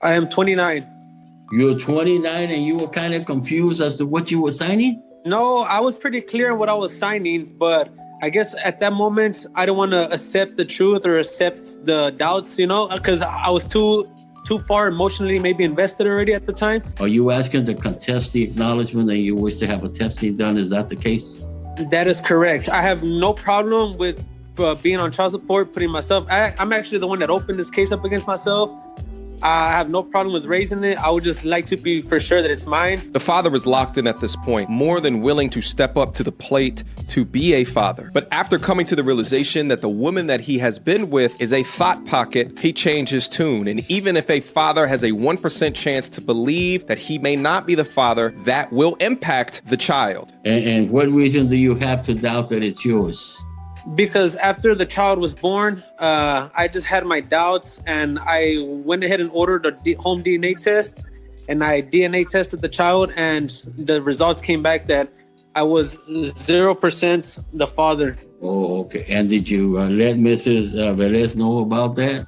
I am 29. You're 29 and you were kind of confused as to what you were signing? No, I was pretty clear on what I was signing, but I guess at that moment, I don't want to accept the truth or accept the doubts, because I was too far emotionally maybe invested already at the time. Are you asking to contest the acknowledgement that you wish to have a testing done? Is that the case? That is correct. I have no problem with being on child support, putting myself... I'm actually the one that opened this case up against myself. I have no problem with raising it. I would just like to be for sure that it's mine. The father is locked in at this point, more than willing to step up to the plate to be a father. But after coming to the realization that the woman that he has been with is a thought pocket, he changed his tune. And even if a father has a 1% chance to believe that he may not be the father, that will impact the child. And what reason do you have to doubt that it's yours? Because after the child was born, I just had my doubts, and I went ahead and ordered a home DNA test, and I DNA tested the child, and the results came back that I was 0% the father. Oh, okay. And did you let Mrs. Velez know about that?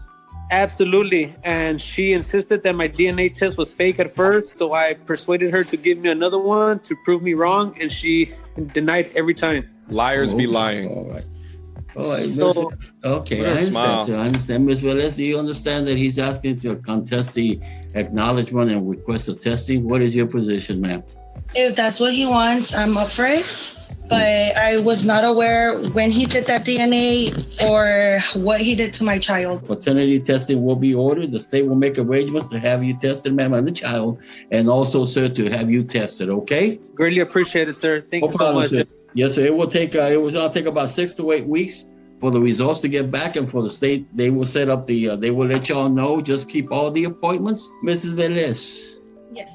Absolutely. And she insisted that my DNA test was fake at first, so I persuaded her to give me another one to prove me wrong, and she denied every time. Liars be lying. All right. All right. So, okay, I understand. So I understand. Ms. Velez, do you understand that he's asking to contest the acknowledgement and request of testing? What is your position, ma'am? If that's what he wants, I'm up for it. But I was not aware when he did that DNA or what he did to my child. Paternity testing will be ordered. The state will make arrangements to have you tested, ma'am, and the child, and also, sir, to have you tested, okay? Greatly appreciate it, sir. Thank you so much. Sir. Yes, sir. It will take about 6 to 8 weeks for the results to get back, and for the state, they will set up they will let y'all know. Just keep all the appointments. Mrs. Velez. Yes.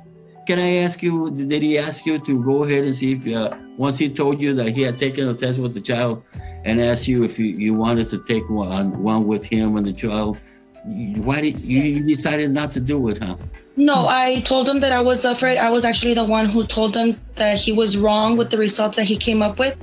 Can I ask you, did he ask you to go ahead and see if, once he told you that he had taken a test with the child and asked you if you wanted to take one with him and the child, why did you decided not to do it, huh? No, I told him that I was afraid. I was actually the one who told him that he was wrong with the results that he came up with.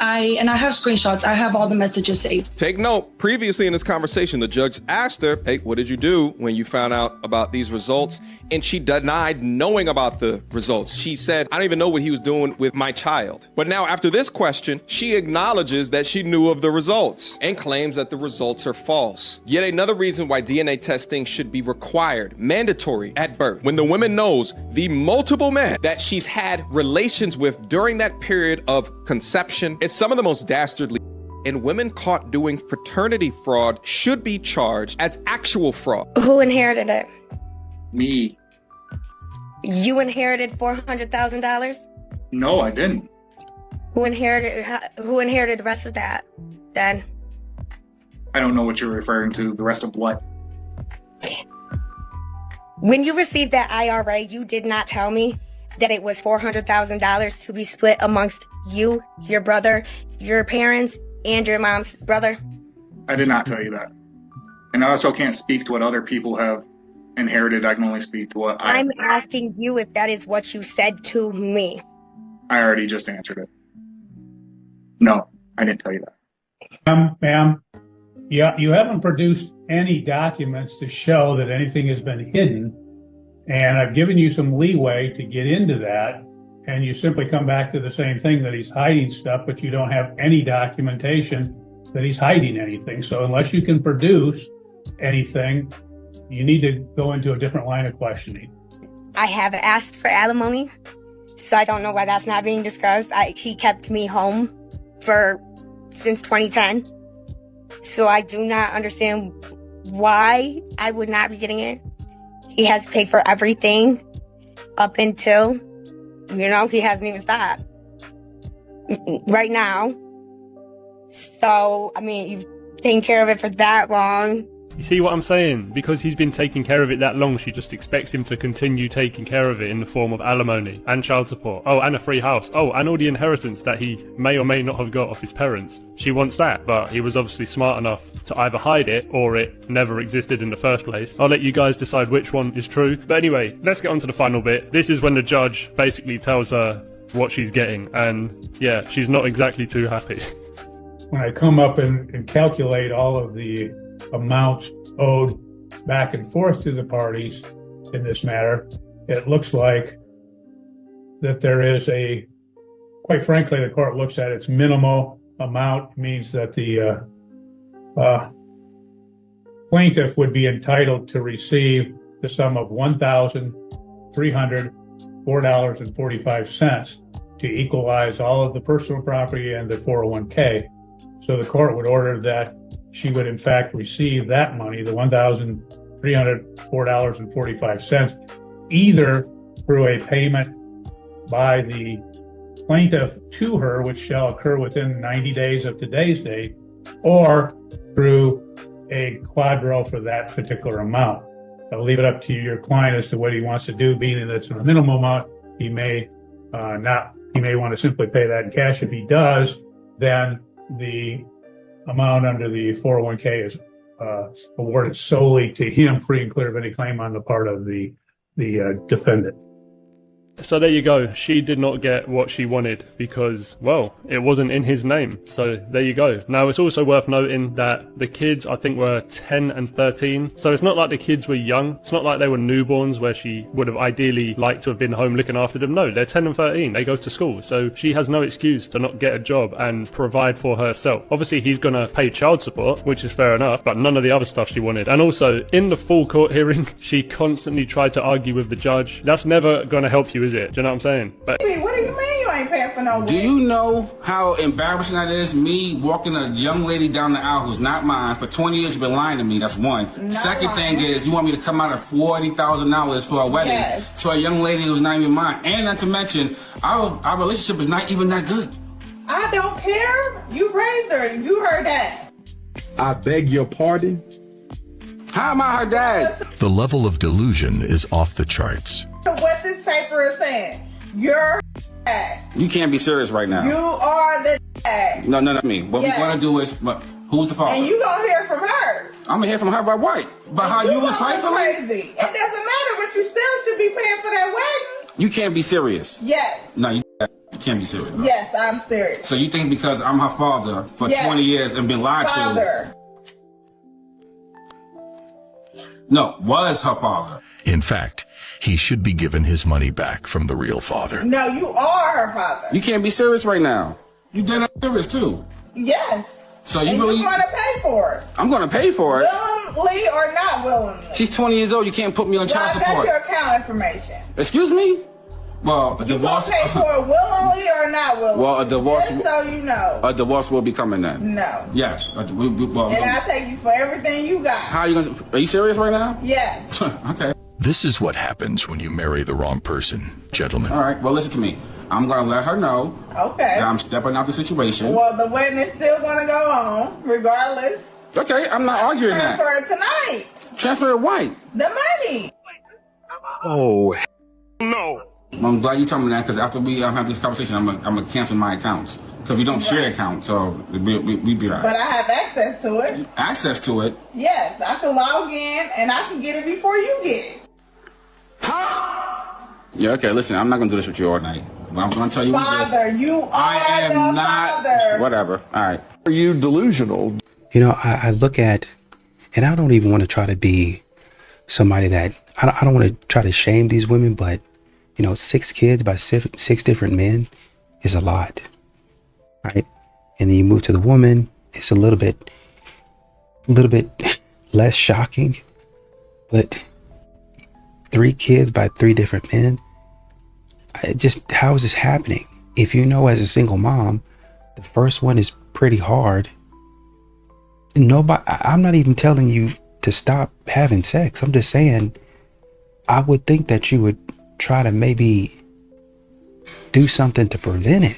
I have screenshots. I have all the messages saved. Take note, previously in this conversation, the judge asked her, hey, what did you do when you found out about these results? And she denied knowing about the results. She said, I don't even know what he was doing with my child. But now after this question, she acknowledges that she knew of the results and claims that the results are false. Yet another reason why DNA testing should be required, mandatory at birth, when the woman knows the multiple men that she's had relations with during that period of conception is some of the most dastardly. And women caught doing paternity fraud should be charged as actual fraud. Who inherited it? Me. You inherited $400,000? No, I didn't. Who inherited the rest of that then? I don't know what you're referring to. The rest of what? When you received that IRA, you did not tell me that it was $400,000 to be split amongst you, your brother, your parents, and your mom's brother. I did not tell you that. And I also can't speak to what other people have inherited. I can only speak to what I'm asking you if that is what you said to me. I already just answered it. No, I didn't tell you that. Ma'am, you haven't produced any documents to show that anything has been hidden. And I've given you some leeway to get into that. And you simply come back to the same thing, that he's hiding stuff, but you don't have any documentation that he's hiding anything. So unless you can produce anything, you need to go into a different line of questioning. I have asked for alimony, so I don't know why that's not being discussed. He kept me home since 2010. So I do not understand why I would not be getting it. He has paid for everything up until, he hasn't even stopped right now. So, you've taken care of it for that long. You see what I'm saying? Because he's been taking care of it that long, she just expects him to continue taking care of it in the form of alimony and child support. Oh, and a free house. Oh, and all the inheritance that he may or may not have got off his parents. She wants that, but he was obviously smart enough to either hide it or it never existed in the first place. I'll let you guys decide which one is true. But anyway, let's get on to the final bit. This is when the judge basically tells her what she's getting, and yeah, she's not exactly too happy. When I come up and calculate all of the amounts owed back and forth to the parties, in this matter, it looks like that there is quite frankly, the court looks at its minimal amount, means that the plaintiff would be entitled to receive the sum of $1,304.45 to equalize all of the personal property and the 401k. So the court would order that she would in fact receive that money, the $1,304.45, either through a payment by the plaintiff to her, which shall occur within 90 days of today's date, or through a quadro for that particular amount. I'll leave it up to your client as to what he wants to do, being that it's a minimal amount. He may want to simply pay that in cash. If he does, then the amount under the 401k is awarded solely to him, free and clear of any claim on the part of the defendant. So there you go. She did not get what she wanted because, well, it wasn't in his name. So there you go. Now, it's also worth noting that the kids, I think, were 10 and 13. So it's not like the kids were young. It's not like they were newborns where she would have ideally liked to have been home looking after them. No, they're 10 and 13. They go to school. So she has no excuse to not get a job and provide for herself. Obviously, he's going to pay child support, which is fair enough, but none of the other stuff she wanted. And also, in the full court hearing, she constantly tried to argue with the judge. That's never going to help you, is it? Do you know what I'm saying? But what do you mean you ain't paying for no? Do you know how embarrassing that is? Me walking a young lady down the aisle who's not mine for 20 years. You've been lying to me. That's one. Second thing is you want me to come out of $40,000 for a wedding to a young lady who's not even mine, and not to mention our relationship is not even that good. I don't care. You raised her. You heard that. I beg your pardon. How am I her dad? The level of delusion is off the charts. What this paper is saying, you're dad. You can't be serious right now. You are the dad. No, not me. What we're gonna do is, who's the father? And you gonna hear from her. I'm gonna hear from her by what? By how you were trifling? Crazy. It doesn't matter, but you still should be paying for that wedding. You can't be serious. Yes. No, you can't be serious. Bro. Yes, I'm serious. So you think because I'm her father for 20 years and been lied to? No, was her father. In fact, he should be given his money back from the real father. No, you are her father. You can't be serious right now. You dead serious too. Yes. So you believe you're gonna pay for it? I'm gonna pay for it. Willingly or not willingly? She's 20 years old. You can't put me on child support. That's your account information. Excuse me? Well, a divorce. You gonna pay for it willingly or not willingly? Well, a divorce. Just so you know. A divorce will be coming then. No. Yes. And I'll take you for everything you got. How are you gonna? Are you serious right now? Yes. Okay. This is what happens when you marry the wrong person, gentlemen. All right. Well, listen to me. I'm gonna let her know. Okay. That I'm stepping out the situation. Well, the wedding is still gonna go on, regardless. Okay. I'm not arguing that. Transfer it tonight. Transfer what? The money. Oh. No. I'm glad you told me that because after we have this conversation, I'm gonna cancel my accounts because we don't share accounts, so we be right. But I have access to it. Access to it? Yes, I can log in and I can get it before you get it. Yeah. Okay. Listen, I'm not gonna do this with you all night. But I'm gonna tell you Father, you are the father. Whatever. All right. Are you delusional? You know, I look at, and I don't even want to try to be somebody that I don't want to try to shame these women, but. You know, 6 kids by 6 different men is a lot, right? And then you move to the woman, it's a little bit less shocking, but 3 kids by 3 different men, how is this happening? If you know as a single mom, the first one is pretty hard. I'm not even telling you to stop having sex. I'm just saying, I would think that you would try to maybe do something to prevent it.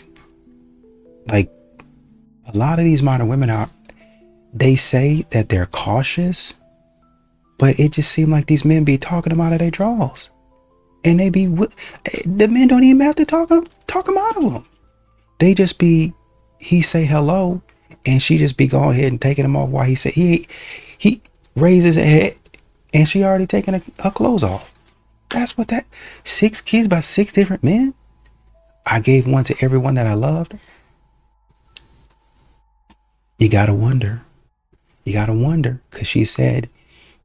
Like a lot of these modern women they say that they're cautious, but it just seems like these men be talking them out of their drawers, and the men don't even have to talk them out of them. They just he say hello, and she just be going ahead and taking them off while he say he raises her head, and she already taking her clothes off. That's what 6 kids by 6 different men. I gave one to everyone that I loved. You gotta wonder, because she said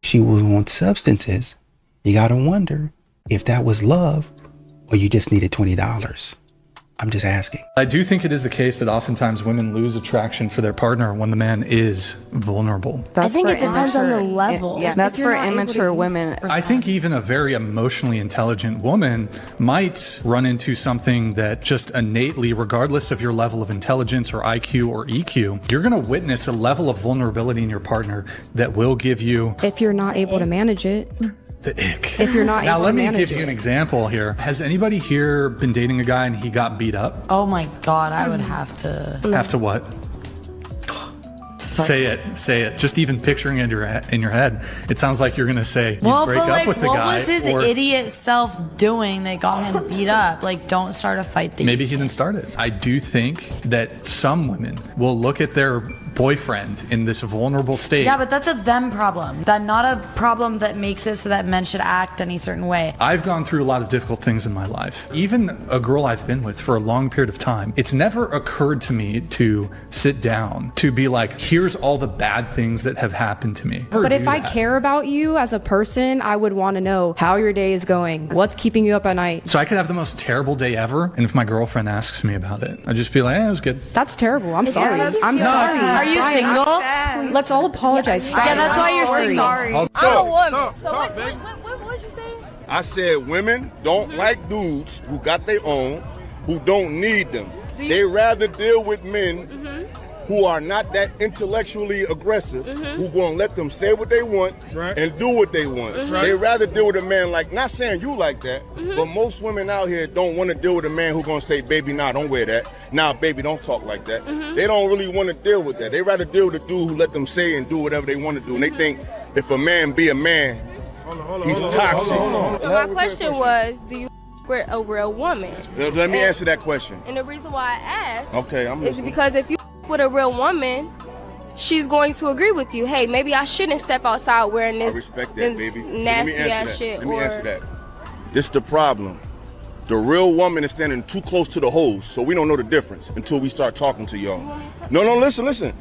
she was on substances. You gotta wonder if that was love or you just needed $20. I'm just asking. I do think it is the case that oftentimes women lose attraction for their partner when the man is vulnerable. I think it depends on the level. Yeah, that's for immature women. I think even a very emotionally intelligent woman might run into something that just innately, regardless of your level of intelligence or IQ or EQ, you're going to witness a level of vulnerability in your partner that will give you... If you're not able to manage it. The ick. If you're not now, able let to me manage give you it. an example here. Has anybody here been dating a guy and he got beat up? Oh my God, I would have to. Have to what? Say it. Just even picturing it in your head, it sounds like you're gonna say you break up with the guy. What was his idiot self doing that got him beat up? Like, don't start a fight. Maybe he didn't start it. I do think that some women will look at their boyfriend in this vulnerable state. Yeah, but that's a them problem. That not a problem that makes it so that men should act any certain way. I've gone through a lot of difficult things in my life. Even a girl I've been with for a long period of time, it's never occurred to me to sit down to be like, here's all the bad things that have happened to me. But if I care about you as a person, I would want to know how your day is going. What's keeping you up at night? So I could have the most terrible day ever, and if my girlfriend asks me about it, I'd just be like, it was good. That's terrible. I'm sorry. I'm sorry. Are you single? Let's all apologize. Yeah, that's why you're sorry. I'm a woman. So what you say? I said women don't like dudes who got their own, who don't need them. They rather deal with men who are not that intellectually aggressive, who gonna let them say what they want and do what they want. They rather deal with a man like, not saying you like that, but most women out here don't want to deal with a man who gonna say, baby, nah, don't wear that. Nah, baby, don't talk like that. They don't really want to deal with that. They rather deal with the dude who let them say and do whatever they want to do. And they think if a man be a man, he's toxic. So my question was, do you with a real woman? Let me answer that question. And the reason why I asked I'm is because if you with a real woman, she's going to agree with you. Hey, maybe I shouldn't step outside wearing this, nasty ass shit. Let me answer that. This is the problem. The real woman is standing too close to the hose, so we don't know the difference until we start talking to y'all. No, listen.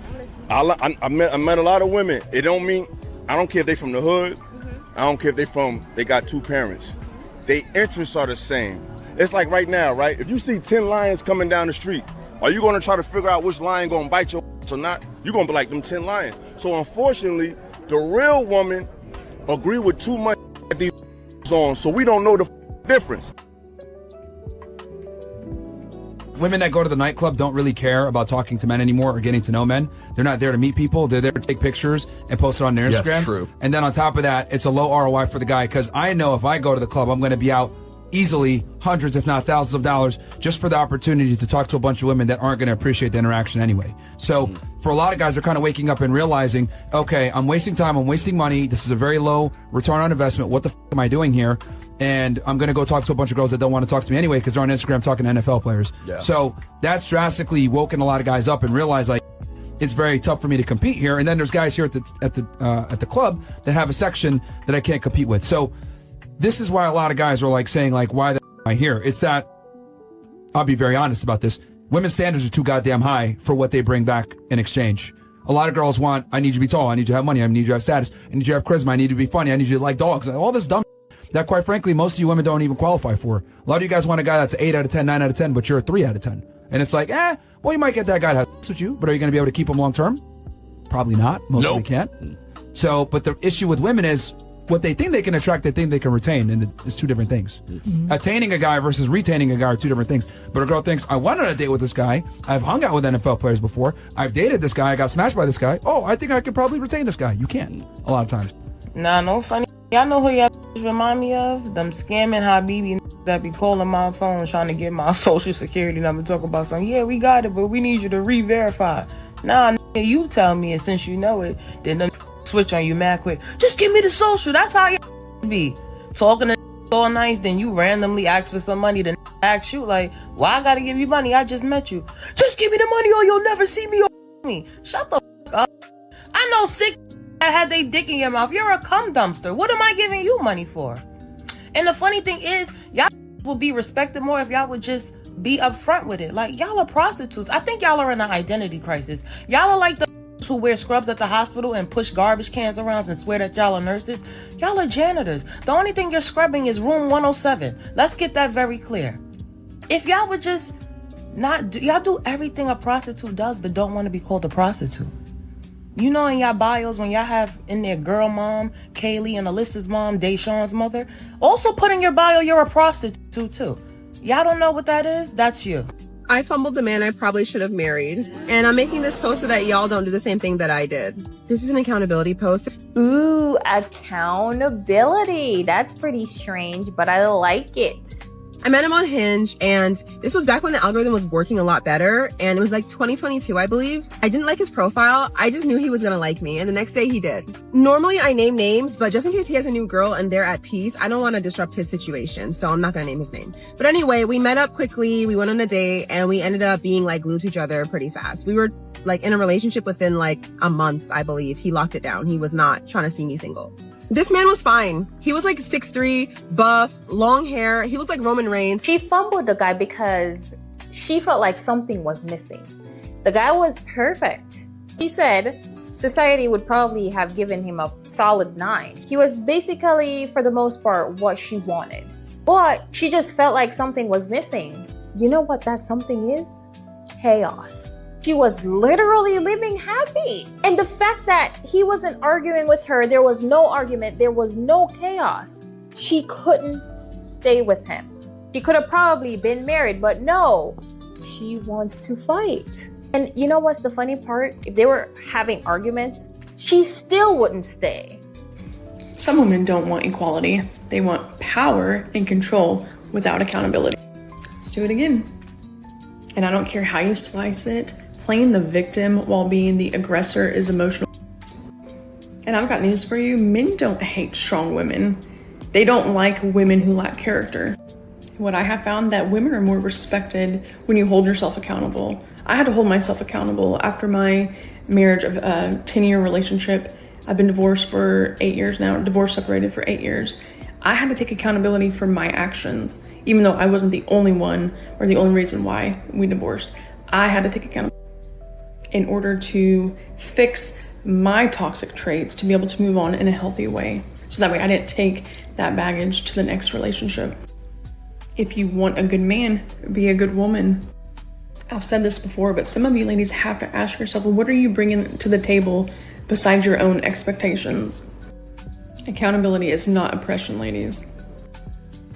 I met a lot of women. It don't mean, I don't care if they from the hood. I don't care if they got two parents. Their interests are the same. It's like right now, right? If you see 10 lions coming down the street, are you gonna try to figure out which lion gonna bite your ass or not? You're gonna be like them 10 lions. So unfortunately, the real woman agree with too much these on, so we don't know the difference. Women that go to the nightclub don't really care about talking to men anymore or getting to know men. They're not there to meet people. They're there to take pictures and post it on their Instagram. Yes, true. And then on top of that, it's a low ROI for the guy, because I know if I go to the club, I'm going to be out easily hundreds, if not thousands of dollars just for the opportunity to talk to a bunch of women that aren't going to appreciate the interaction anyway. So for a lot of guys, they're kind of waking up and realizing, okay, I'm wasting time, I'm wasting money. This is a very low return on investment. What the am I doing here? And I'm going to go talk to a bunch of girls that don't want to talk to me anyway because they're on Instagram talking to NFL players. Yeah. So that's drastically woken a lot of guys up and realized, like, it's very tough for me to compete here. And then there's guys here at the club that have a section that I can't compete with. So this is why a lot of guys are like saying, like, why the am I here? It's that, I'll be very honest about this, women's standards are too goddamn high for what they bring back in exchange. A lot of girls want, I need you to be tall, I need you to have money, I need you to have status, I need you to have charisma, I need you to be funny, I need you to like dogs, all this dumb that, quite frankly, most of you women don't even qualify for. A lot of you guys want a guy that's 8 out of 10, 9 out of 10, but you're a 3 out of 10. And it's like, well, you might get that guy to have sex with you, but are you going to be able to keep him long term? Probably not. Most of them can't. So, but the issue with women is what they think they can attract, they think they can retain, and it's two different things. Attaining a guy versus retaining a guy are two different things. But a girl thinks, I went on a date with this guy, I've hung out with NFL players before, I've dated this guy, I got smashed by this guy, oh, I think I could probably retain this guy. You can't, a lot of times. Nah, no funny. Y'all know who y'all remind me of? Them scamming Habibi that be calling my phone trying to get my social security number, talk about something. Yeah, we got it, but we need you to re-verify. Nah, you tell me, and since you know it, then them switch on you mad quick. Just give me the social. That's how y'all be. Talking to all nice, then you randomly ask for some money, then ask you like, why I gotta give you money? I just met you. Just give me the money or you'll never see me or me. Shut the up. I know sick that had they dick in your mouth. You're a cum dumpster. What am I giving you money for? And the funny thing is, y'all will be respected more if y'all would just be upfront with it. Like, y'all are prostitutes. I think y'all are in an identity crisis. Y'all are like the who wear scrubs at the hospital and push garbage cans around and swear that y'all are nurses, y'all are janitors. The only thing you're scrubbing is room 107. Let's get that very clear. If y'all would just y'all do everything a prostitute does, but don't want to be called a prostitute. You know, in y'all bios, when y'all have in there girl mom, Kaylee, and Alyssa's mom, Deshawn's mother, also put in your bio you're a prostitute too. Y'all don't know what that is? That's you. I fumbled the man I probably should have married, and I'm making this post so that y'all don't do the same thing that I did. This is an accountability post. Ooh, accountability. That's pretty strange, but I like it. I met him on Hinge, and this was back when the algorithm was working a lot better, and it was like 2022, I believe. I didn't like his profile. I just knew he was gonna like me, and the next day he did. Normally I name names, but just in case he has a new girl and they're at peace, I don't want to disrupt his situation, so I'm not gonna name his name. But anyway, we met up quickly, we went on a date, and we ended up being like glued to each other pretty fast. We were like in a relationship within like a month, I believe. He locked it down. He was not trying to see me single. This man was fine. He was like 6'3", buff, long hair. He looked like Roman Reigns. She fumbled the guy because she felt like something was missing. The guy was perfect. He said society would probably have given him a solid 9. He was basically, for the most part, what she wanted. But she just felt like something was missing. You know what that something is? Chaos. She was literally living happy. And the fact that he wasn't arguing with her, there was no argument, there was no chaos. She couldn't stay with him. She could have probably been married, but no, she wants to fight. And you know what's the funny part? If they were having arguments, she still wouldn't stay. Some women don't want equality. They want power and control without accountability. Let's do it again. And I don't care how you slice it, playing the victim while being the aggressor is emotional. And I've got news for you. Men don't hate strong women. They don't like women who lack character. What I have found that women are more respected when you hold yourself accountable. I had to hold myself accountable after my marriage of a 10-year relationship. I've been divorced for 8 years now, separated for 8 years. I had to take accountability for my actions, even though I wasn't the only one or the only reason why we divorced. I had to take accountability in order to fix my toxic traits to be able to move on in a healthy way. So that way I didn't take that baggage to the next relationship. If you want a good man, be a good woman. I've said this before, but some of you ladies have to ask yourself, well, what are you bringing to the table besides your own expectations? Accountability is not oppression, ladies.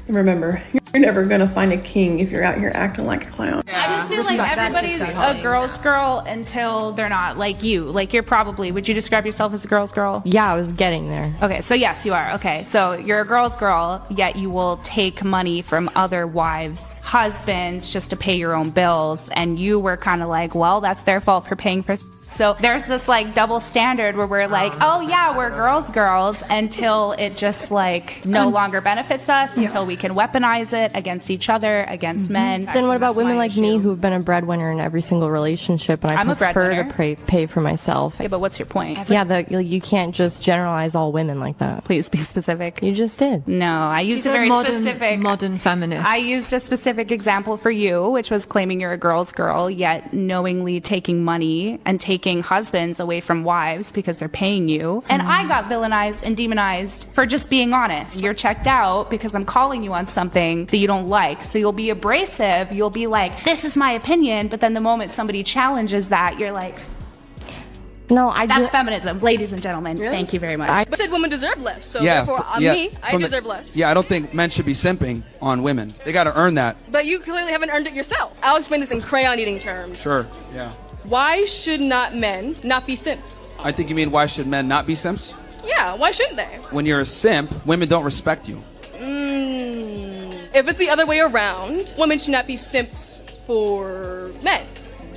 And remember, you're never gonna find a king if you're out here acting like a clown. I just feel like everybody's a girl's girl until they're not. Like you. Like you're probably, would you describe yourself as a girl's girl? Yeah, I was getting there. Okay, so yes, you are. Okay, so you're a girl's girl, yet you will take money from other wives' husbands just to pay your own bills. And you were kind of like, well, that's their fault for paying for. So there's this like double standard where we're like, oh yeah, we're girls until it just like no longer benefits us, until we can weaponize it against each other, against men. Then what about women like me who've been a breadwinner in every single relationship, and I prefer to pay for myself? Yeah, but what's your point? You can't just generalize all women like that. Please be specific. You just did. No, I used a very specific modern feminist. I used a specific example for you, which was claiming you're a girl's girl, yet knowingly taking money and taking husbands away from wives because they're paying you. And I got villainized and demonized for just being honest. You're checked out because I'm calling you on something that you don't like. So you'll be abrasive. You'll be like, this is my opinion. But then the moment somebody challenges that, you're like, no, that's feminism. Ladies and gentlemen, thank you very much. I said women deserve less. So therefore, I deserve less. Yeah, I don't think men should be simping on women. They got to earn that. But you clearly haven't earned it yourself. I'll explain this in crayon eating terms. Sure, yeah. Why should men not be simps? I think you mean why should men not be simps? Yeah, why shouldn't they? When you're a simp, women don't respect you. If it's the other way around, women should not be simps for men.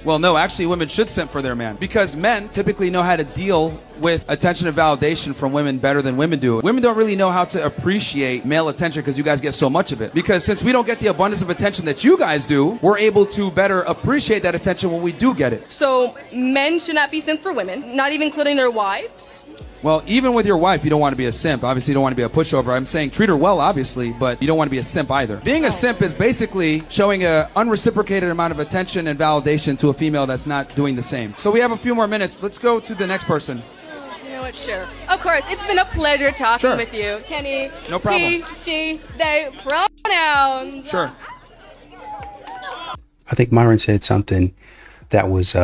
Well, no, actually women should simp for their man because men typically know how to deal with attention and validation from women better than women do. Women don't really know how to appreciate male attention because you guys get so much of it. Because since we don't get the abundance of attention that you guys do, we're able to better appreciate that attention when we do get it. So men should not be simps for women, not even including their wives? Well, even with your wife, you don't want to be a simp. Obviously, you don't want to be a pushover. I'm saying treat her well, obviously, but you don't want to be a simp either. Being a simp is basically showing an unreciprocated amount of attention and validation to a female that's not doing the same. So we have a few more minutes. Let's go to the next person. You know what? Sure. Of course. It's been a pleasure talking with you, Kenny. No problem. He, she, they, pronouns. Sure. I think Myron said something that was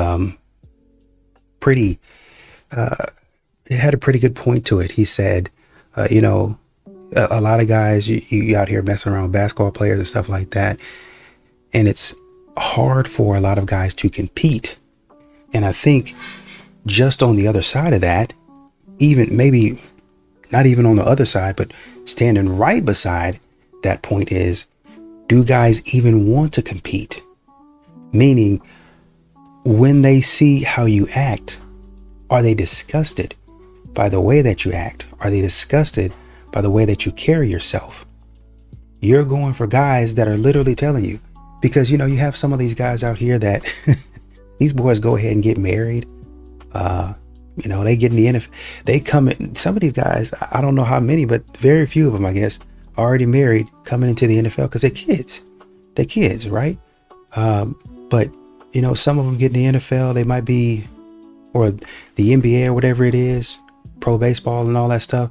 pretty, it had a pretty good point to it. He said, you know, a lot of guys, you out here messing around with basketball players and stuff like that. And it's hard for a lot of guys to compete. And I think just on the other side of that, even maybe not even on the other side, but standing right beside that point is, do guys even want to compete? Meaning, when they see how you act, are they disgusted by the way that you act? Are they disgusted by the way that you carry yourself? You're going for guys that are literally telling you, because, you know, you have some of these guys out here that these boys go ahead and get married. You know, they get in the NFL. They come in, some of these guys, I don't know how many, but very few of them, I guess, already married, coming into the NFL because they're kids. They're kids, right? But, you know, some of them get in the NFL, they might be, or the NBA or whatever it is, pro baseball and all that stuff.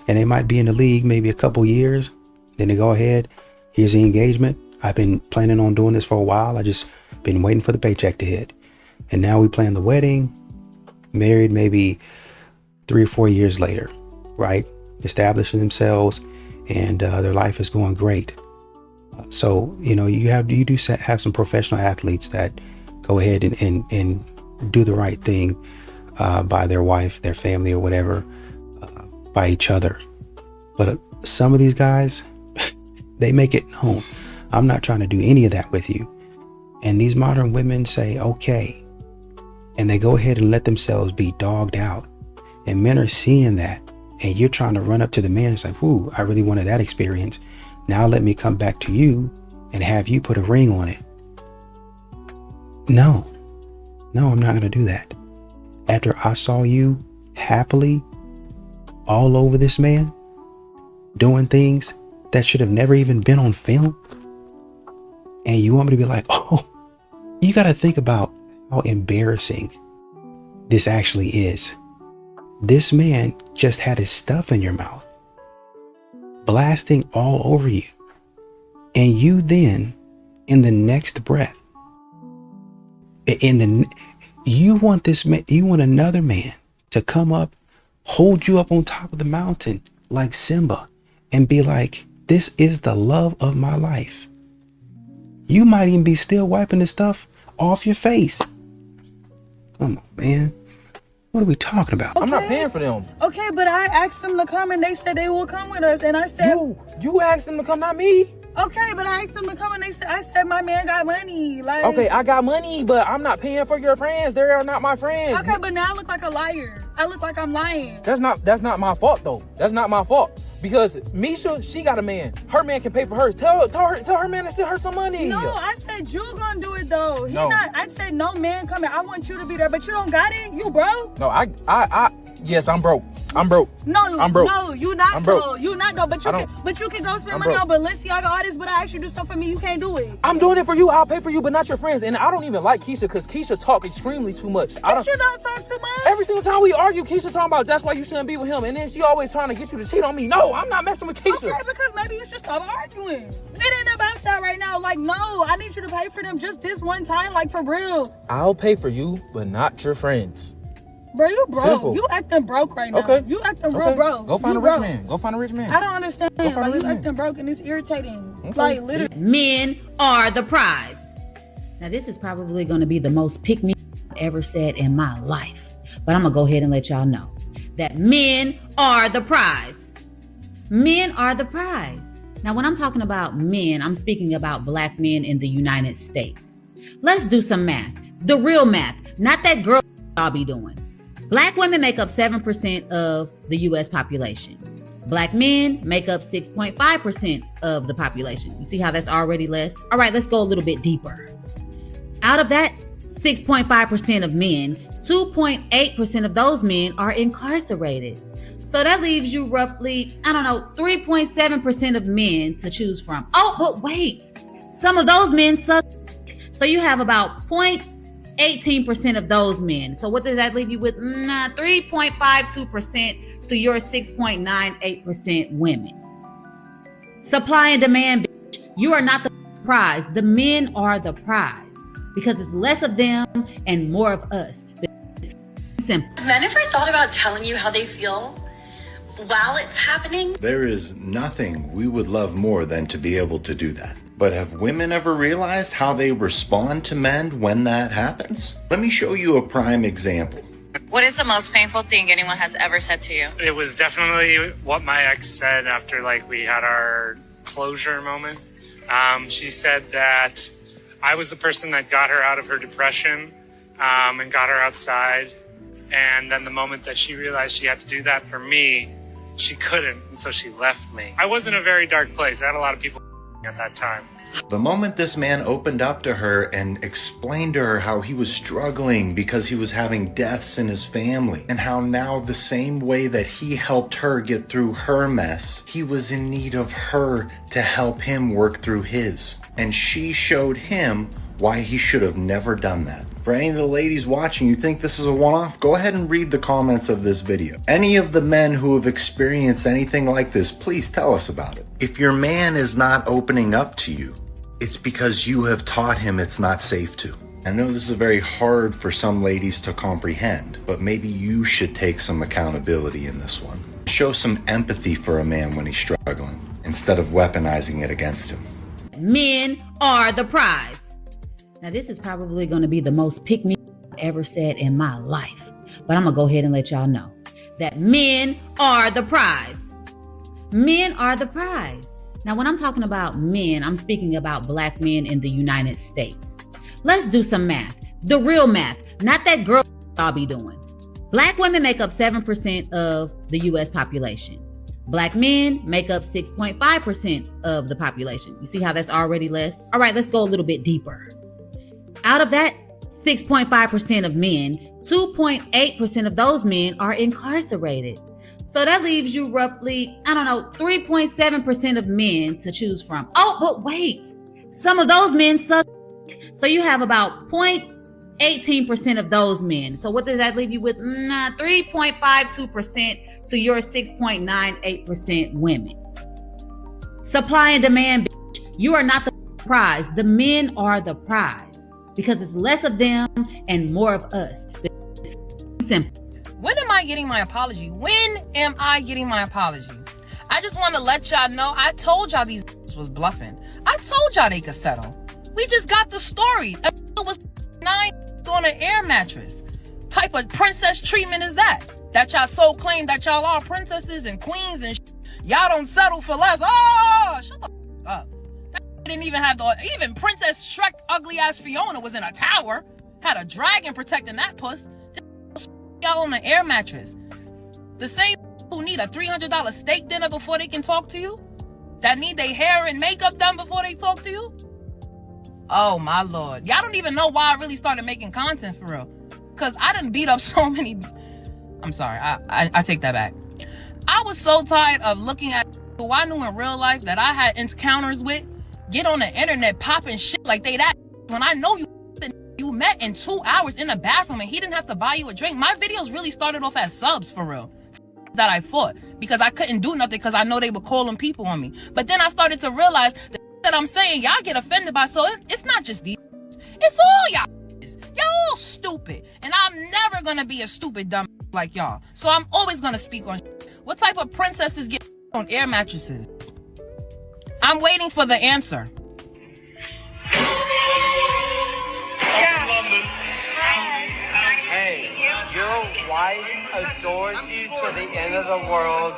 And they might be in the league maybe a couple years. Then they go ahead, here's the engagement. I've been planning on doing this for a while. I just been waiting for the paycheck to hit. And now we plan the wedding, married maybe 3 or 4 years later, right? Establishing themselves, and their life is going great. So, you know, you do have some professional athletes that go ahead and do the right thing by their wife, their family, or whatever, by each other. But some of these guys, they make it known, I'm not trying to do any of that with you. And these modern women say, okay. And they go ahead and let themselves be dogged out. And men are seeing that. And you're trying to run up to the man and say, whoo, I really wanted that experience. Now let me come back to you and have you put a ring on it. No, I'm not going to do that. After I saw you happily all over this man, doing things that should have never even been on film, and you want me to be like, oh, you got to think about how embarrassing this actually is. This man just had his stuff in your mouth, blasting all over you. And you then, in the next breath, you want this man, you want another man to come up, hold you up on top of the mountain like Simba, and be like, this is the love of my life. You might even be still wiping the stuff off your face. Come on, man. What are we talking about? Okay. I'm not paying for them. Okay, but I asked them to come and they said they will come with us. And I said... You asked them to come, not me. Okay, but I asked them to come and I said my man got money. Like, okay, I got money, but I'm not paying for your friends. They are not my friends. Okay, but now I look like a liar. I look like I'm lying. That's not my fault, though. That's not my fault. Because Misha, she got a man. Her man can pay for hers. Tell her man to send her some money. No, I said you gonna do it though. No. I said no man coming. I want you to be there, but you don't got it. You broke? No, yes, I'm broke. I'm broke. No, I'm broke. No, you not I'm broke. though. You not though. But you can go spend money on Balenciaga artists. But I asked you to do something for me. You can't do it. I'm doing it for you. I'll pay for you, but not your friends. And I don't even like Keisha because Keisha talk extremely too much. Keisha don't talk too much. Every single time we argue, Keisha talking about that's why you shouldn't be with him, and then she always trying to get you to cheat on me. No, I'm not messing with Keisha. Okay, because maybe you should stop arguing. It ain't about that right now. Like, no, I need you to pay for them just this one time, like for real. I'll pay for you, but not your friends. Bro, you broke. Simple. You acting broke right now. Okay. You acting real broke. Go find a rich man. Go find a rich man. I don't understand. Like, you acting broke and it's irritating. Okay. Like, literally. Men are the prize. Now, this is probably going to be the most pick-me I've ever said in my life. But I'm going to go ahead and let y'all know that men are the prize. Men are the prize. Now, when I'm talking about men, I'm speaking about black men in the United States. Let's do some math. The real math, not that girl y'all be doing. Black women make up 7% of the U.S. population. Black men make up 6.5% of the population. You see how that's already less? All right, let's go a little bit deeper. Out of that 6.5% of men, 2.8% of those men are incarcerated. So that leaves you roughly, 3.7% of men to choose from. Oh, but wait, some of those men suck. So you have about 0.18% of those men. So what does that leave you with? 3.52% to your 6.98% women. Supply and demand, bitch. You are not the prize. The men are the prize because it's less of them and more of us. It's simple. Men ever thought about telling you how they feel while it's happening? There is nothing we would love more than to be able to do that. But have women ever realized how they respond to men when that happens? Let me show you a prime example. What is the most painful thing anyone has ever said to you? It was definitely what my ex said after we had our closure moment. She said that I was the person that got her out of her depression and got her outside. And then the moment that she realized she had to do that for me, she couldn't, and so she left me. I was in a very dark place. I had a lot of people at that time. The moment this man opened up to her and explained to her how he was struggling because he was having deaths in his family, and how now the same way that he helped her get through her mess, he was in need of her to help him work through his. And she showed him why he should have never done that. For any of the ladies watching, you think this is a one-off? Go ahead and read the comments of this video. Any of the men who have experienced anything like this, please tell us about it. If your man is not opening up to you, it's because you have taught him it's not safe to. I know this is very hard for some ladies to comprehend, but maybe you should take some accountability in this one. Show some empathy for a man when he's struggling, instead of weaponizing it against him. Men are the prize. Now, this is probably going to be the most pick-me I've ever said in my life. But I'm going to go ahead and let y'all know that men are the prize. Men are the prize. Now, when I'm talking about men, I'm speaking about black men in the United States. Let's do some math. The real math, not that girl y'all be doing. Black women make up 7% of the U.S. population. Black men make up 6.5% of the population. You see how that's already less? All right, let's go a little bit deeper. Out of that 6.5% of men, 2.8% of those men are incarcerated. So that leaves you roughly, 3.7% of men to choose from. Oh, but wait, some of those men suck. So you have about 0.18% of those men. So what does that leave you with? 3.52% to your 6.98% women. Supply and demand, bitch. You are not the prize. The men are the prize. Because it's less of them and more of us. It's simple. When am I getting my apology? When am I getting my apology? I just want to let y'all know, I told y'all these was bluffing. I told y'all they could settle. We just got the story. It was 9 on an air mattress. Type of princess treatment is that? That y'all so claim that y'all are princesses and queens and y'all don't settle for less. Oh, shut the up. Didn't even have even Princess Shrek ugly ass Fiona was in a tower, had a dragon protecting that puss. Y'all on an air mattress. The same who need a $300 steak dinner before they can talk to you, that need their hair and makeup done before they talk to you. Oh my lord, y'all don't even know why I really started making content for real. Cause I done beat up so many. I'm sorry, I take that back. I was so tired of looking at who I knew in real life that I had encounters with. Get on the internet popping shit like they that when I know you met in 2 hours in the bathroom and he didn't have to buy you a drink. My videos really started off as subs for real that I fought because I couldn't do nothing because I know they were calling people on me. But then I started to realize that I'm saying y'all get offended by, so it's not just these, it's all y'all. Y'all all stupid, and I'm never gonna be a stupid dumb like y'all. So I'm always gonna speak on what type of princesses get on air mattresses. I'm waiting for the answer. Hey, your wife adores you to the end of the world.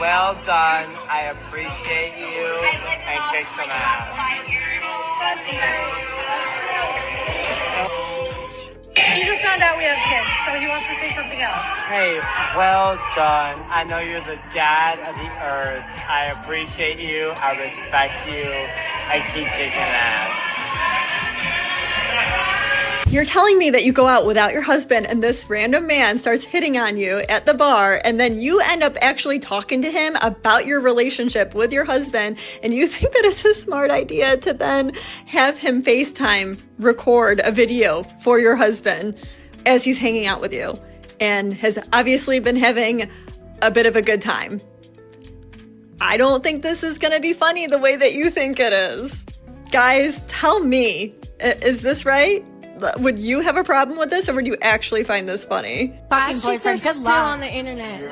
Well done. I appreciate you. And kick some ass. He just found out we have kids, so he wants to say something else. Hey, well done. I know you're the dad of the earth. I appreciate you. I respect you. I keep kicking ass. You're telling me that you go out without your husband and this random man starts hitting on you at the bar, and then you end up actually talking to him about your relationship with your husband, and you think that it's a smart idea to then have him FaceTime record a video for your husband as he's hanging out with you and has obviously been having a bit of a good time. I don't think this is going to be funny the way that you think it is. Guys, tell me, is this right? Would you have a problem with this, or would you actually find this funny? Fucking boyfriend, good luck. On the internet.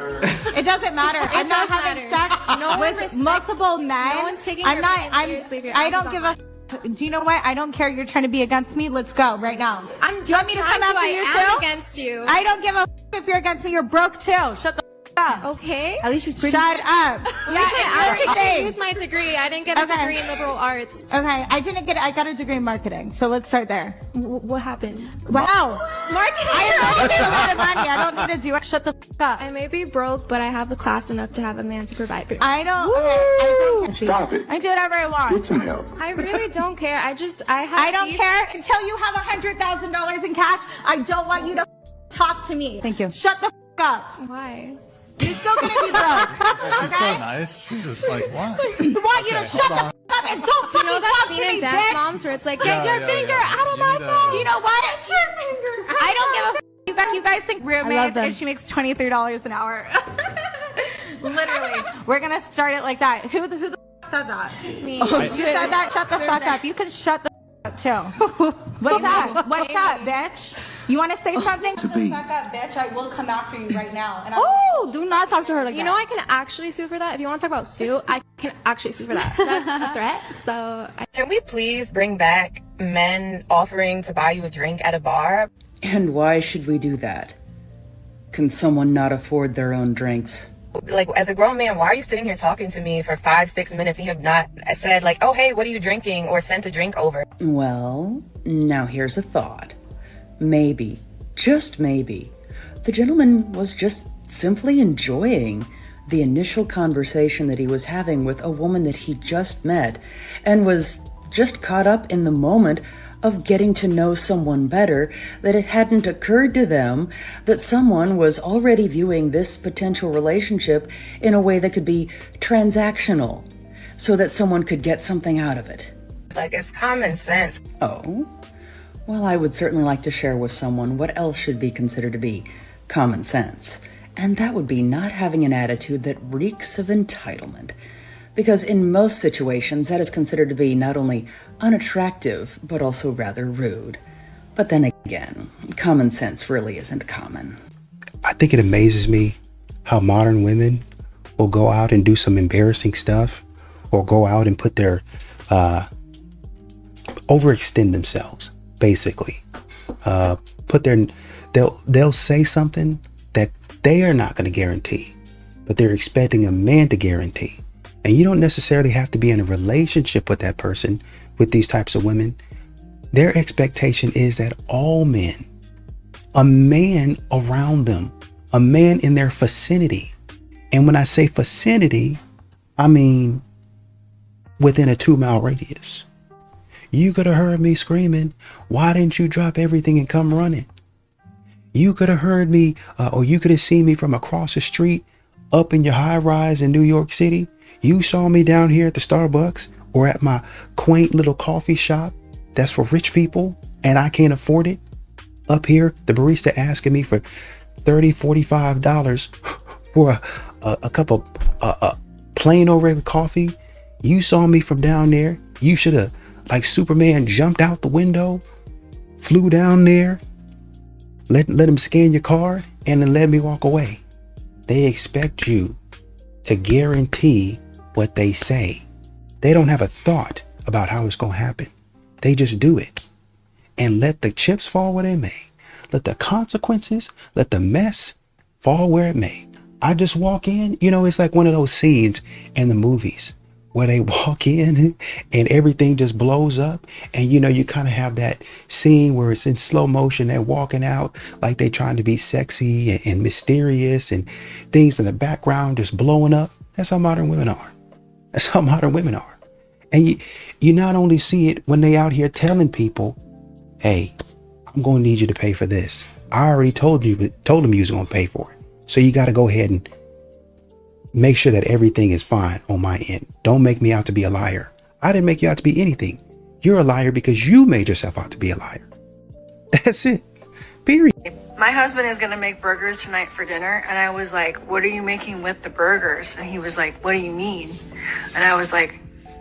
It doesn't matter. I'm not having sex with multiple men. No one's taking seriously. I don't give a. Do you know what? I don't care. You're trying to be against me. Let's go right now. Do you want me to come after you too? I'm against you. I don't give a if you're against me. You're broke too. Shut the up. Okay. At least she's pretty. Shut up. I use my degree. I didn't get a degree in liberal arts. Okay. I didn't get it. I got a degree in marketing. So let's start there. What happened? Wow. Marketing. I don't need a lot of money. I don't need to do it. Shut the up. I may be broke, but I have the class enough to have a man to provide for me. I don't. Okay. Stop it. I do whatever I want. Get some help. I really don't care. I don't care until you have $100,000 in cash. I don't want you to talk to me. Thank you. Shut the up. Why? You're still gonna be broke. She's so nice. She's just like, what? I want you to shut the up and don't you know that talk scene to in me, Dance bitch? Moms where it's like, Yeah, get your yeah, finger yeah. out of You my need phone. a- Do you know what? Get your finger. I don't give a you guys think roommates and she makes $23 an hour. Literally. We're gonna start it like that. Who the said that? Me. You said that? Shut the fuck up. You can shut the up too. What's that? What's that, bitch? You want to say something? To be. Fuck up, bitch. I will come after you right now. And do not talk to her like that. You know I can actually sue for that. If you want to talk about sue, I can actually sue for that. That's a threat. So Can we please bring back men offering to buy you a drink at a bar? And why should we do that? Can someone not afford their own drinks? Like, as a grown man, why are you sitting here talking to me for 5-6 minutes and you have not said, like, oh, hey, what are you drinking? Or sent a drink over? Well, now here's a thought. Maybe, just maybe, the gentleman was just simply enjoying the initial conversation that he was having with a woman that he just met and was just caught up in the moment of getting to know someone better, that it hadn't occurred to them that someone was already viewing this potential relationship in a way that could be transactional, so that someone could get something out of it. Like, it's common sense. Oh? Well, I would certainly like to share with someone what else should be considered to be common sense. And that would be not having an attitude that reeks of entitlement. Because in most situations, that is considered to be not only unattractive, but also rather rude. But then again, common sense really isn't common. I think it amazes me how modern women will go out and do some embarrassing stuff, or go out and put their, overextend themselves, basically. They'll say something that they are not going to guarantee, but they're expecting a man to guarantee. And you don't necessarily have to be in a relationship with that person. With these types of women, their expectation is that all men, a man around them, a man in their vicinity. And when I say vicinity, I mean within a 2-mile radius. You could have heard me screaming, why didn't you drop everything and come running? You could have heard me, or you could have seen me from across the street up in your high rise in New York City. You saw me down here at the Starbucks or at my quaint little coffee shop that's for rich people and I can't afford it. Up here, the barista asking me for $30, $45 for a cup of plain old regular coffee. You saw me from down there. You should have, like Superman, jumped out the window, flew down there, let him scan your card, and then let me walk away. They expect you to guarantee what they say. They don't have a thought about how it's going to happen. They just do it and let the chips fall where they may. Let the consequences, let the mess fall where it may. I just walk in, it's like one of those scenes in the movies where they walk in and everything just blows up. And you kind of have that scene where it's in slow motion. They're walking out like they're trying to be sexy and mysterious, and things in the background just blowing up. That's how modern women are. That's how modern women are. And you not only see it when they out here telling people, hey, I'm going to need you to pay for this. I already told him you was going to pay for it. So you got to go ahead and make sure that everything is fine on my end. Don't make me out to be a liar. I didn't make you out to be anything. You're a liar because you made yourself out to be a liar. That's it. Period. My husband is going to make burgers tonight for dinner. And I was like, what are you making with the burgers? And he was like, what do you mean? And I was like,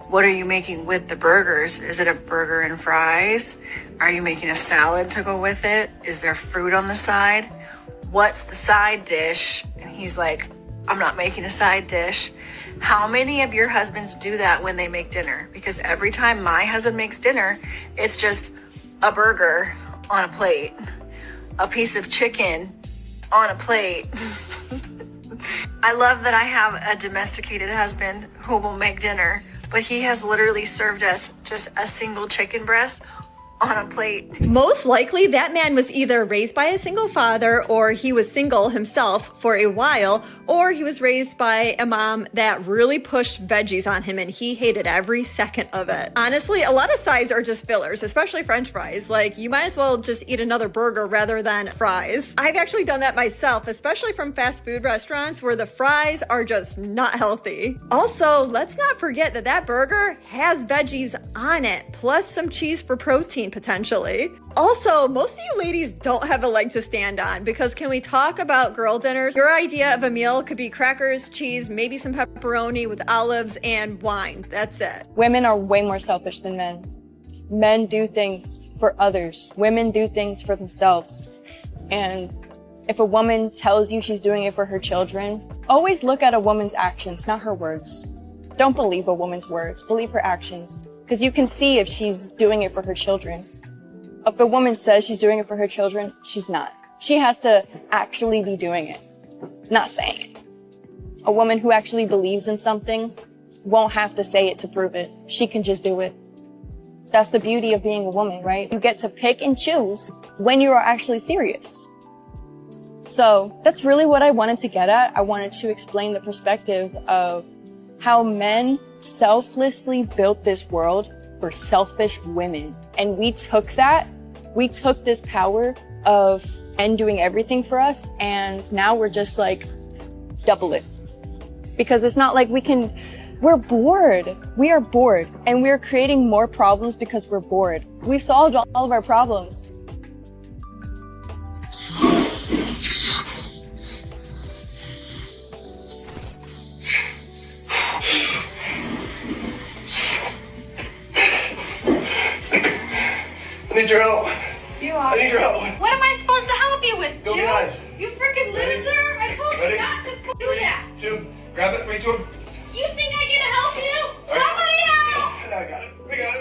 what are you making with the burgers? Is it a burger and fries? Are you making a salad to go with it? Is there fruit on the side? What's the side dish? And he's like, I'm not making a side dish. How many of your husbands do that when they make dinner? Because every time my husband makes dinner, it's just a burger on a plate, a piece of chicken on a plate. I love that I have a domesticated husband who will make dinner, but he has literally served us just a single chicken breast on a plate. Most likely that man was either raised by a single father, or he was single himself for a while, or he was raised by a mom that really pushed veggies on him and he hated every second of it. Honestly, a lot of sides are just fillers, especially French fries. Like, you might as well just eat another burger rather than fries. I've actually done that myself, especially from fast food restaurants where the fries are just not healthy. Also, let's not forget that that burger has veggies on it, plus some cheese for protein potentially. Also, most of you ladies don't have a leg to stand on, because can we talk about girl dinners? Your idea of a meal could be crackers, cheese, maybe some pepperoni with olives and wine. That's it. Women are way more selfish than men. Men do things for others. Women do things for themselves. And if a woman tells you she's doing it for her children, always look at a woman's actions, not her words. Don't believe a woman's words, believe her actions. Because you can see if she's doing it for her children. If a woman says she's doing it for her children, she's not. She has to actually be doing it, not saying it. A woman who actually believes in something won't have to say it to prove it. She can just do it. That's the beauty of being a woman, right? You get to pick and choose when you are actually serious. So that's really what I wanted to get at. I wanted to explain the perspective of how men selflessly built this world for selfish women. And we took this power of men doing everything for us, and now we're just like, double it. Because it's not like we're bored. We are bored, and we're creating more problems because we're bored. We've solved all of our problems. I need your help. I need your help. What am I supposed to help you with, Go dude? behind. You freaking loser! I told you Ready? not to do that. 2, grab it, 3, 2. You think I can help you? Somebody help! I got it. We got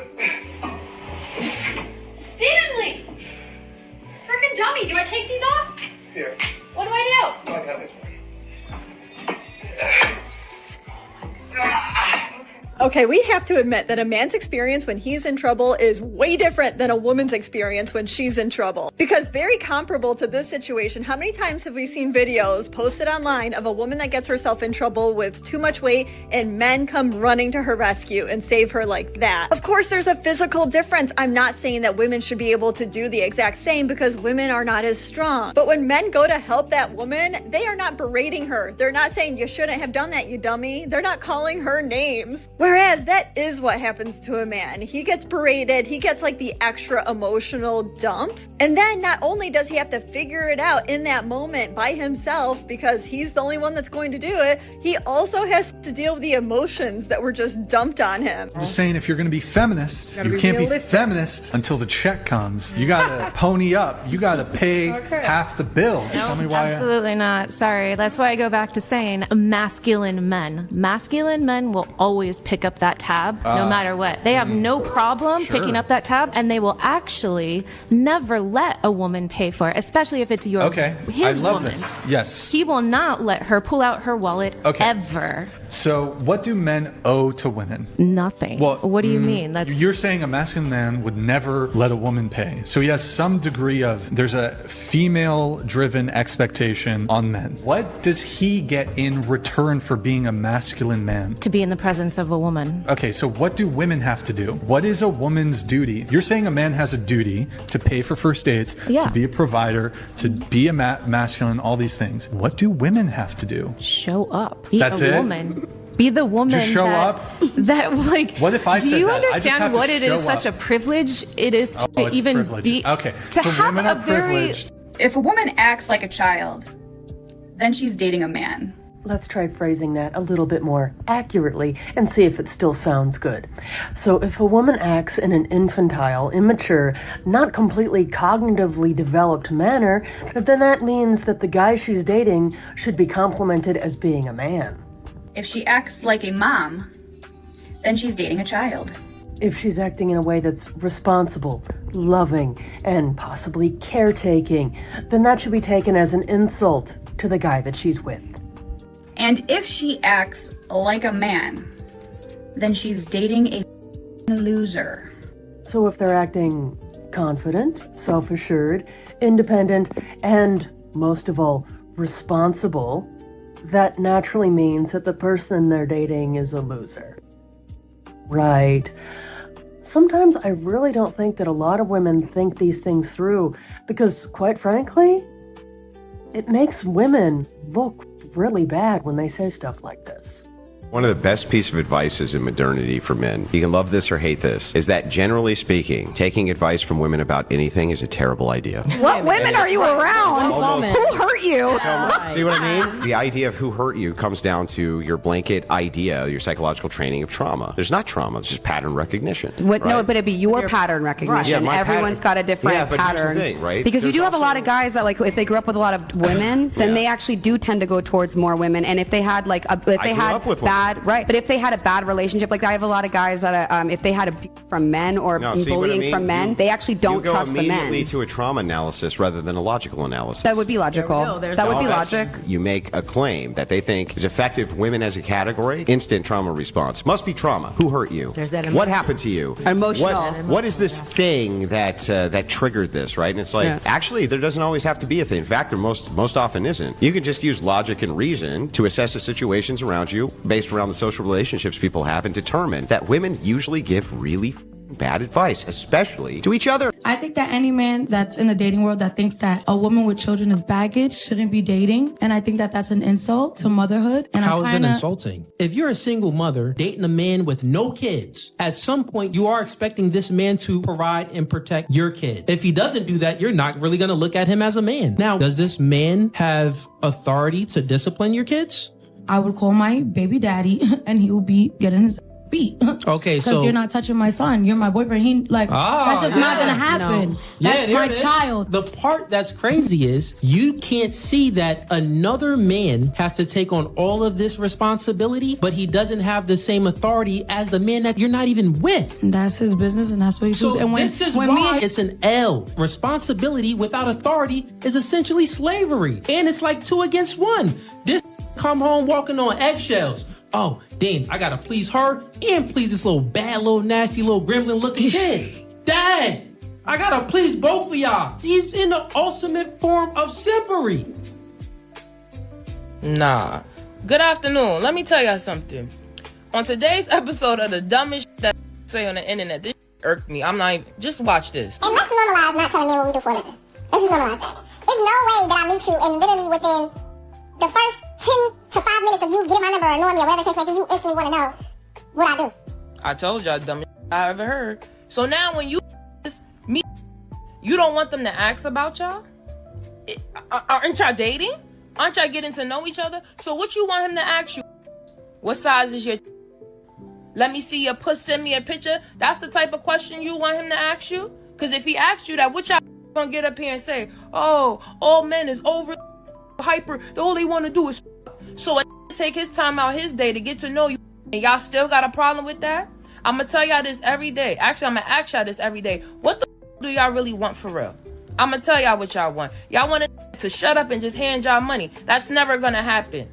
it. Stanley! Freaking dummy, do I take these off? Here. What do I do? I got this one. Okay, we have to admit that a man's experience when he's in trouble is way different than a woman's experience when she's in trouble. Because very comparable to this situation, how many times have we seen videos posted online of a woman that gets herself in trouble with too much weight and men come running to her rescue and save her like that? Of course, there's a physical difference. I'm not saying that women should be able to do the exact same because women are not as strong. But when men go to help that woman, they are not berating her. They're not saying, you shouldn't have done that, you dummy. They're not calling her names. Whereas that is what happens to a man. He gets berated, he gets like the extra emotional dump. And then not only does he have to figure it out in that moment by himself because he's the only one that's going to do it, he also has to deal with the emotions that were just dumped on him. I'm just saying, if you're going to be feminist, you can't be feminist until the check comes. You got to pony up. You got to pay half the bill. Tell me why. Absolutely not. Sorry. That's why I go back to saying masculine men. Masculine men will always pick up that tab no matter what. They have no problem picking up that tab, and they will actually never let a woman pay for it, especially if it's his I love woman. this. Yes. He will not let her pull out her wallet ever. So what do men owe to women? Nothing. Well, what do you mean? You're saying a masculine man would never let a woman pay. So he has some degree of, there's a female-driven expectation on men. What does he get in return for being a masculine man? To be in the presence of a woman. Okay, so what do women have to do? What is a woman's duty? You're saying a man has a duty to pay for first dates. to be a provider, to be a masculine, all these things. What do women have to do? Show up. Be That's a it? woman. Be the woman Just show up? that like. What if I said do you that? I just have understand to what it is? show Such a up. privilege it is to Oh, it's even privilege. be. Okay, to so have women are a very- privileged. If a woman acts like a child, then she's dating a man. Let's try phrasing that a little bit more accurately and see if it still sounds good. So if a woman acts in an infantile, immature, not completely cognitively developed manner, then that means that the guy she's dating should be complimented as being a man. If she acts like a mom, then she's dating a child. If she's acting in a way that's responsible, loving, and possibly caretaking, then that should be taken as an insult to the guy that she's with. And if she acts like a man, then she's dating a loser. So if they're acting confident, self-assured, independent, and most of all, responsible, that naturally means that the person they're dating is a loser. Right. Sometimes I really don't think that a lot of women think these things through because, quite frankly, it makes women look really bad when they say stuff like this. One of the best pieces of advice is in modernity for men. You can love this or hate this, is that generally speaking, taking advice from women about anything is a terrible idea. What women are you around? Who hurt you? See what I mean? The idea of who hurt you comes down to your blanket idea, your psychological training of trauma. There's not trauma, it's just pattern recognition. What, right? No, but it'd be your pattern recognition. Yeah, Everyone's got a different but pattern. here's the thing, right? Because you There's do have a lot of guys that, like, if they grew up with a lot of women, then they actually do tend to go towards more women. And if they had, like, if they had bad, right? But if they had a bad relationship, like I have a lot of guys that, if they had abuse from men or bullying from men, they actually don't trust the men. You go immediately to a trauma analysis rather than a logical analysis. That would be logical. That would be logic. You make a claim that they think is effective. Women as a category, instant trauma response. Must be trauma. Who hurt you? There's that what happened to you? Emotional. What is this thing that that triggered this, right? And it's like, actually, there doesn't always have to be a thing. In fact, there most often isn't. You can just use logic and reason to assess the situations around you based around the social relationships people have and determine that women usually give really bad advice, especially to each other. I think that any man that's in the dating world that thinks that a woman with children is baggage shouldn't be dating. And I think that that's an insult to motherhood. And How is it insulting? If you're a single mother dating a man with no kids, at some point you are expecting this man to provide and protect your kid. If he doesn't do that, you're not really going to look at him as a man. Now, does this man have authority to discipline your kids? I would call my baby daddy and he will be getting his beat. Okay, so you're not touching my son. You're my boyfriend. That's just not gonna happen. No. That's my it is. child. The part that's crazy is you can't see that another man has to take on all of this responsibility, but he doesn't have the same authority as the man that you're not even with. That's his business and that's what he So does. And this is why it's an L. Responsibility without authority is essentially slavery. And it's like 2 against 1. This come home walking on eggshells. Oh, Dean, I gotta please her and please this little bad, little nasty, little gremlin looking kid. Dad, I gotta please both of y'all. He's in the ultimate form of simpery. Nah. Good afternoon. Let me tell y'all something. On today's episode of the dumbest shit that say on the internet, this irked me. I'm not even, just watch this. And let's normalize not telling men what we do for a living. Let's just normalize that. There's no way that I meet you and literally within the first 10 to 5 minutes of you getting my number or knowing me or whatever the case may be, you instantly want to know what I do. I told y'all dumbest shit I ever heard. So now when you meet, you don't want them to ask about y'all? Aren't y'all dating? Aren't y'all getting to know each other? So what you want him to ask you? What size is your... Let me see your puss, send me a picture. That's the type of question you want him to ask you? Because if he asks you that, what y'all gonna get up here and say? Oh, all men is over hyper. All they want to do is... So a take his time out his day to get to know you, and y'all still got a problem with that? I'm gonna tell y'all this every day. Actually, I'm gonna ask y'all this every day. What the do y'all really want for real? I'm gonna tell y'all what y'all want. Y'all want to shut up and just hand y'all money. That's never gonna happen.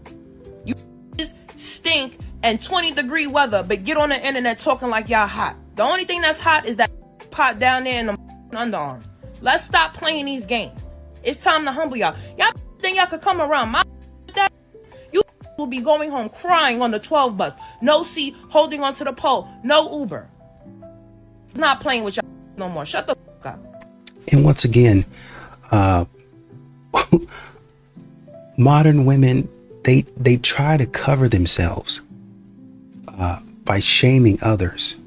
You just stink and 20-degree weather, but get on the internet talking like y'all hot. The only thing that's hot is that pot down there in the underarms. Let's stop playing these games. It's time to humble y'all. Y'all think y'all could come around my that? You will be going home crying on the 12 bus. No seat, holding onto the pole. No Uber. Not playing with y'all no more. Shut the fuck up. And once again, modern women, they try to cover themselves by shaming others.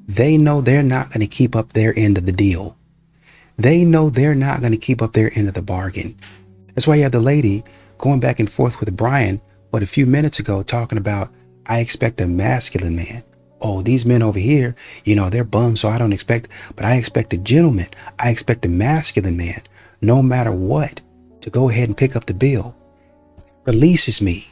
They know they're not going to keep up their end of the deal. They know they're not going to keep up their end of the bargain. That's why you have the lady going back and forth with Brian, a few minutes ago, talking about, I expect a masculine man. Oh, these men over here, they're bums, so I don't expect, but I expect a gentleman. I expect a masculine man, no matter what, to go ahead and pick up the bill. Releases me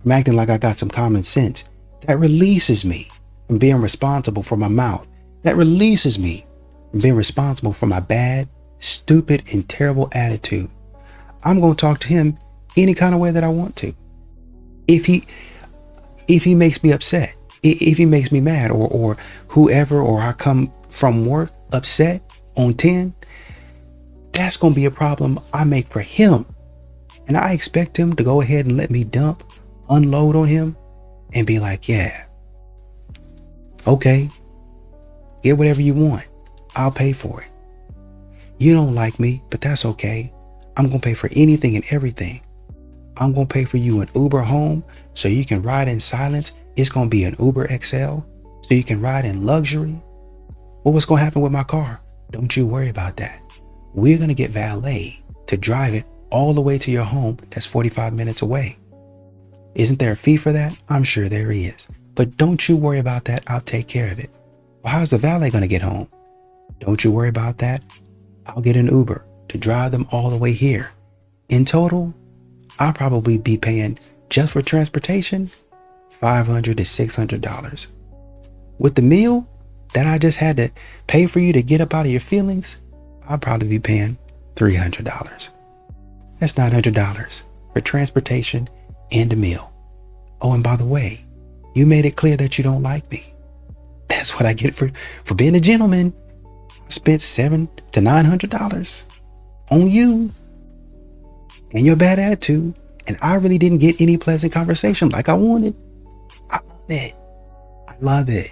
from acting like I got some common sense. That releases me from being responsible for my mouth. That releases me from being responsible for my bad, stupid, and terrible attitude. I'm going to talk to him any kind of way that I want to. If he makes me upset, if he makes me mad, or whoever, or I come from work upset on 10, that's going to be a problem I make for him. And I expect him to go ahead and let me unload on him and be like, yeah, okay, get whatever you want. I'll pay for it. You don't like me, but that's okay. I'm going to pay for anything and everything. I'm going to pay for you an Uber home so you can ride in silence. It's going to be an Uber XL so you can ride in luxury. Well, what's going to happen with my car? Don't you worry about that. We're going to get valet to drive it all the way to your home that's 45 minutes away. Isn't there a fee for that? I'm sure there is. But don't you worry about that. I'll take care of it. Well, how's the valet going to get home? Don't you worry about that. I'll get an Uber to drive them all the way here. In total, I'll probably be paying just for transportation $500 to $600. With the meal that I just had to pay for you to get up out of your feelings, I'll probably be paying $300. That's $900 for transportation and a meal. Oh, and by the way, you made it clear that you don't like me. That's what I get for being a gentleman. I spent $700 to $900 on you and your bad attitude, and I really didn't get any pleasant conversation like I wanted. I love it. I love it.